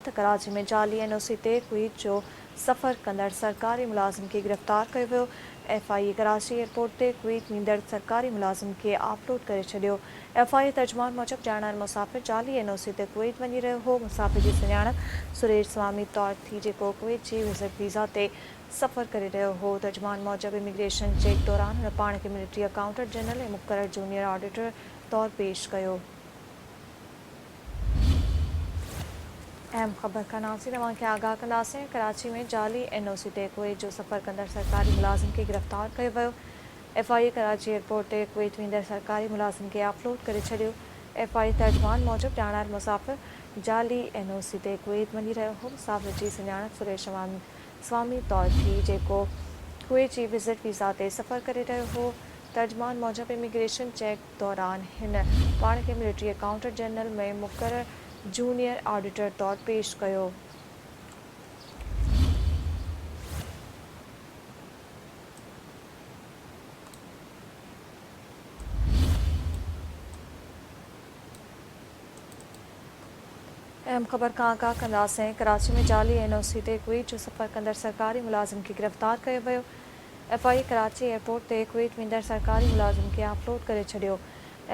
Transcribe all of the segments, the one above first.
त कराची में जाली NOC ते कुवैत जो सफ़र कंदड़ सरकारी मुलाज़िम खे गिरफ़्तार कयो वियो। FIA कराची एयरपोर्ट ते कुवैत वेंदड़ सरकारी मुलाज़िम खे ऑफलोड करे छॾियो। FIA तर्जुमान मूजिब ॼाणल मुसाफ़िर जाली NOC ते कुवैत वञी रहियो हो। मुसाफ़िर जी सुञाणप सुरेश स्वामी तौर थी, जेको कुवैत जी विज़िट वीज़ा ते सफ़र करे रहियो हो। तर्जुमान मूजिब इमिग्रेशन चेक दौरान हुन पाण खे मिलिट्री अकाउंटेंट जनरल ऐं मुक़रर जूनियर ऑडिटर तौर पेश कयो। अहम ख़बर कंदासीं, तव्हां खे आगाह कंदासीं। कराची में जाली NOC ते कुवैत जो सफ़र कंदड़ सरकारी मुलाज़िम खे गिरफ़्तार कयो वियो। FIA कराची एयरपोर्ट ते कुवैत वेंदड़ सरकारी मुलाज़िम खे ऑफलोड करे छॾियो। FIA तर्जुमान मूजिब ॼाणायल मुसाफ़िर जाली NOC ते कुवैत वञी रहियो हो। मुसाफ़िर जी सुञाणप सुरेश स्वामी तौर थी, जेको कुवैत जी विज़िट वीज़ा ते सफ़र करे रहियो हो। तर्जुमान मूजिब इमिग्रेशन चेक दौरान हिन पाण खे मिलिट्री अकाउंटेंट जनरल में मुक़रर जूनियर ऑडिटर तौर पेश कयो। अहम ख़बर खां आगाह कंदासीं। कराची में जाली NOC ते कुवैत जो सफ़र कंदड़ सरकारी मुलाज़िम खे गिरफ़्तार कयो वियो। FIA कराची एयरपोर्ट ते कुवैत वेंदड़ सरकारी मुलाज़िम खे ऑफलोड करे छॾियो।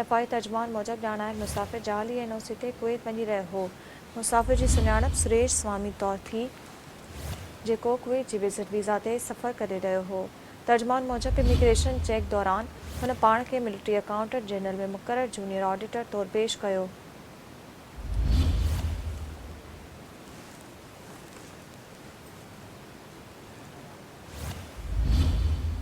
FIA तर्जुमान मूजिब ॼाणायल मुसाफ़िर जाली NOC ते कुवैत वञी रहियो हो। मुसाफ़िर जी सुञाणप सुरेश स्वामी तौर थी, जेको कुवैत जी विज़िट वीज़ा ते सफ़र करे रहियो हो। तर्जुमान मूजिब इमिग्रेशन चेक दौरान हुन पाण खे मिलिट्री अकाउंटेंट जनरल में मुक़रर जूनियर ऑडिटर तौर पेश कयो।